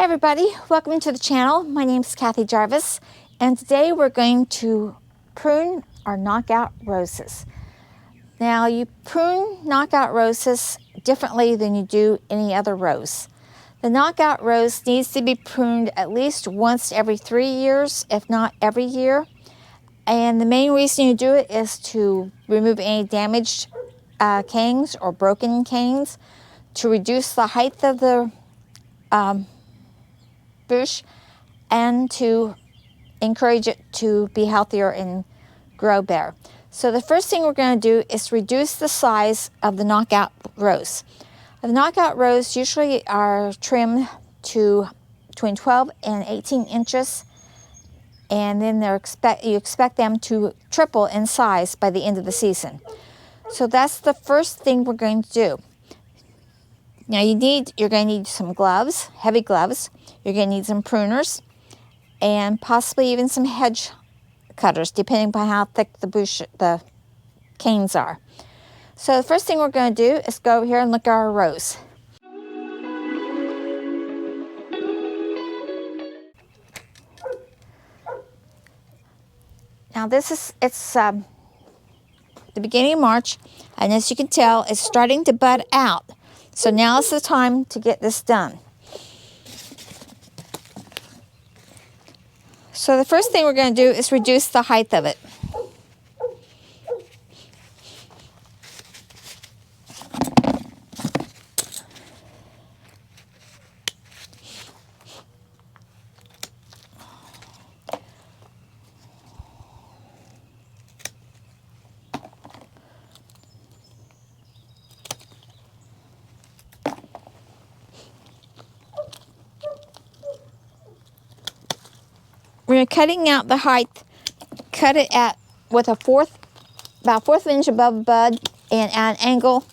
everybody, welcome to the channel. My name is Jarvis, and today we're going to prune our knockout roses. Now you prune knockout roses differently than you do any other rose. The knockout rose needs to be pruned at least once every 3 years, if not every year. And the main reason you do it is to remove any damaged canes or broken canes, to reduce the height of the bush, and to encourage it to be healthier and grow better. So the first thing we're going to do is reduce the size of the knockout rose. The knockout rose usually are trimmed to between 12 and 18 inches, and then you expect them to triple in size by the end of the season. So that's the first thing we're going to do. Now you're going to need some gloves, heavy gloves. You're going to need some pruners and possibly even some hedge cutters, depending upon how thick the canes are. So the first thing we're going to do is go over here and look at our rose. Now it's the beginning of March, and as you can tell, it's starting to bud out. So now is the time to get this done. So the first thing we're going to do is reduce the height of it. When you're cutting out the height, cut it with about a fourth inch above the bud and at an angle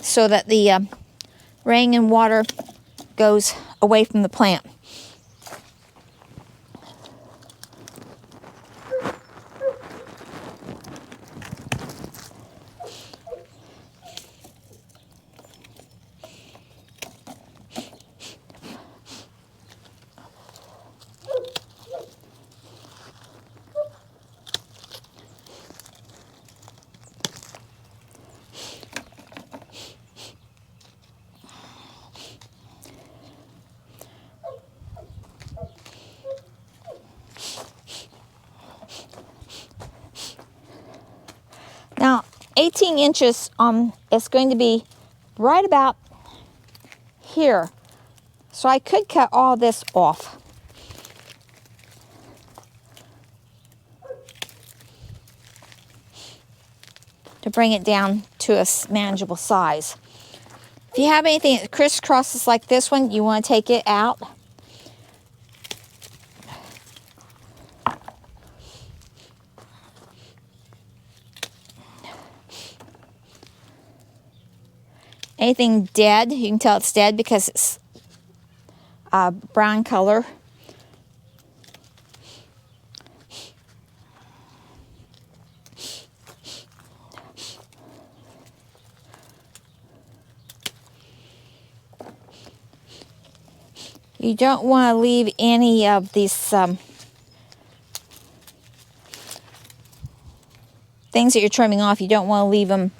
so that the rain and water goes away from the plant. Now, 18 inches is going to be right about here. So I could cut all this off. To bring it down to a manageable size. If you have anything that crisscrosses like this one, you want to take it out. Anything dead, you can tell it's dead because it's brown color. You don't want to leave any of these things that you're trimming off. You don't want to leave them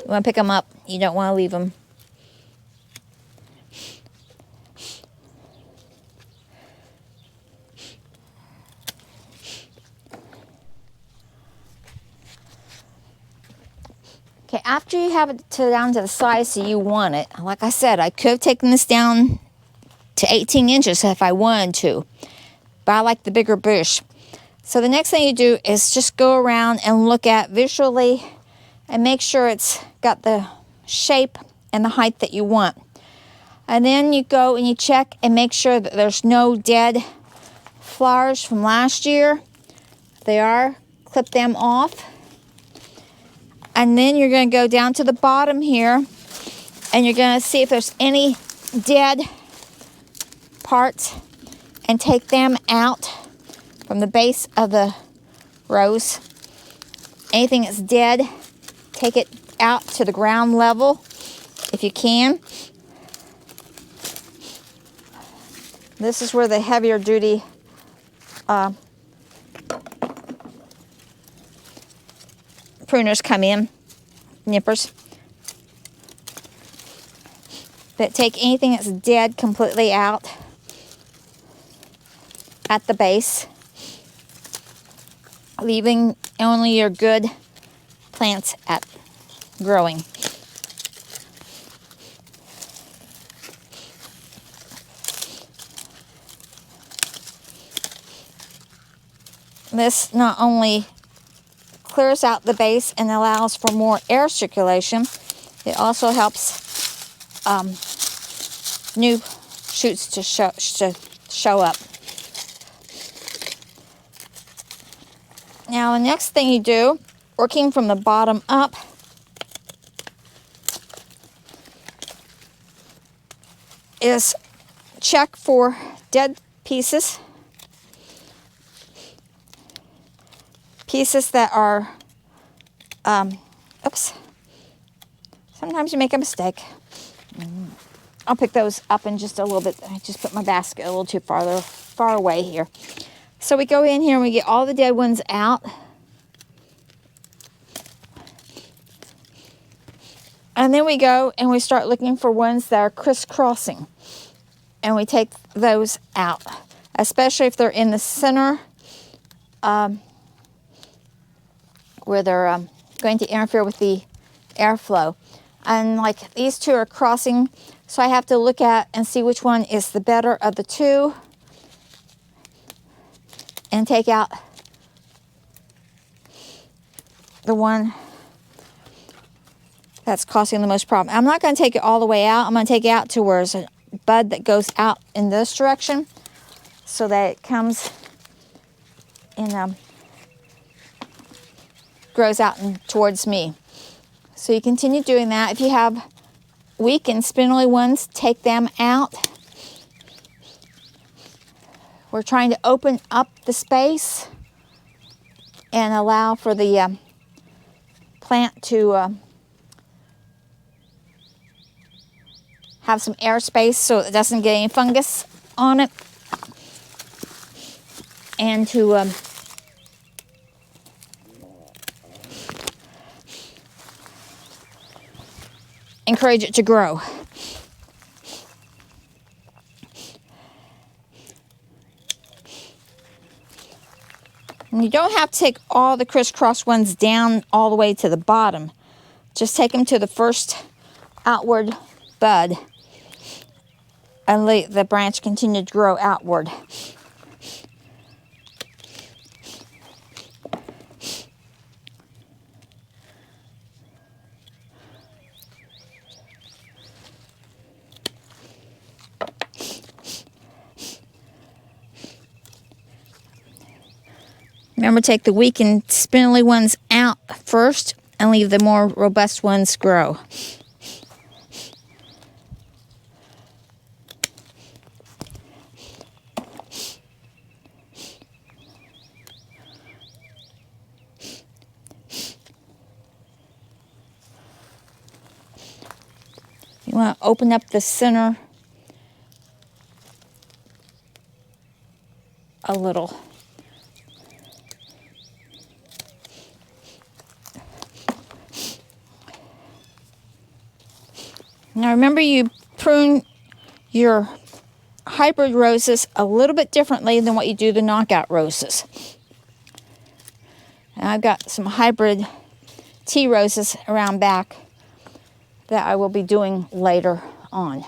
you want to pick them up. You don't want to leave them. Okay, after you have it down to the size that you want it, like I said, I could have taken this down to 18 inches if I wanted to, but I like the bigger bush. So the next thing you do is just go around and look at visually and make sure it's got the shape and the height that you want. And then you go and you check and make sure that there's no dead flowers from last year. If they are, clip them off. And then you're going to go down to the bottom here and you're going to see if there's any dead parts and take them out from the base of the rose. Anything that's dead, take it out to the ground level if you can. This is where the heavier duty pruners come in, nippers, that take anything that's dead completely out at the base, leaving only your good plants at growing. This not only clears out the base and allows for more air circulation, it also helps new shoots to show up. Now the next thing you do, working from the bottom up, is check for dead pieces. Pieces that are, oops, sometimes you make a mistake. I'll pick those up in just a little bit. I just put my basket a little too far away here. So we go in here and we get all the dead ones out. And then we go and we start looking for ones that are crisscrossing. And we take those out, especially if they're in the center, where they're going to interfere with the airflow. And like these two are crossing, so I have to look at and see which one is the better of the two and take out the one that's causing the most problem. I'm not going to take it all the way out. I'm going to take it out to where there's a bud that goes out in this direction so that it comes in, grows out and towards me. So you continue doing that. If you have weak and spindly ones, take them out. We're trying to open up the space and allow for the plant to have some air space so it doesn't get any fungus on it, and to encourage it to grow. And you don't have to take all the crisscross ones down all the way to the bottom. Just take them to the first outward bud and let the branch continue to grow outward. Remember, take the weak and spindly ones out first and leave the more robust ones grow. You want to open up the center a little. Now remember, you prune your hybrid roses a little bit differently than what you do the knockout roses. And I've got some hybrid tea roses around back that I will be doing later on.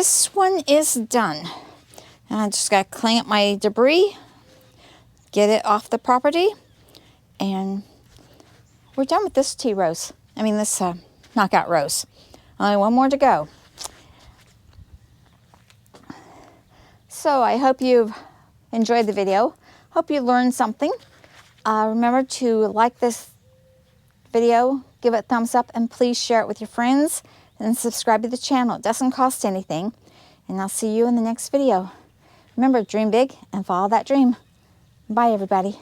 this one is done. And I just got to clean up my debris, get it off the property, and we're done with this tea rose. I mean this knockout rose. Only one more to go. So I hope you've enjoyed the video. Hope you learned something. Remember to like this video, give it a thumbs up, and please share it with your friends and subscribe to the channel. It doesn't cost anything. And I'll see you in the next video. Remember, dream big and follow that dream. Bye, everybody.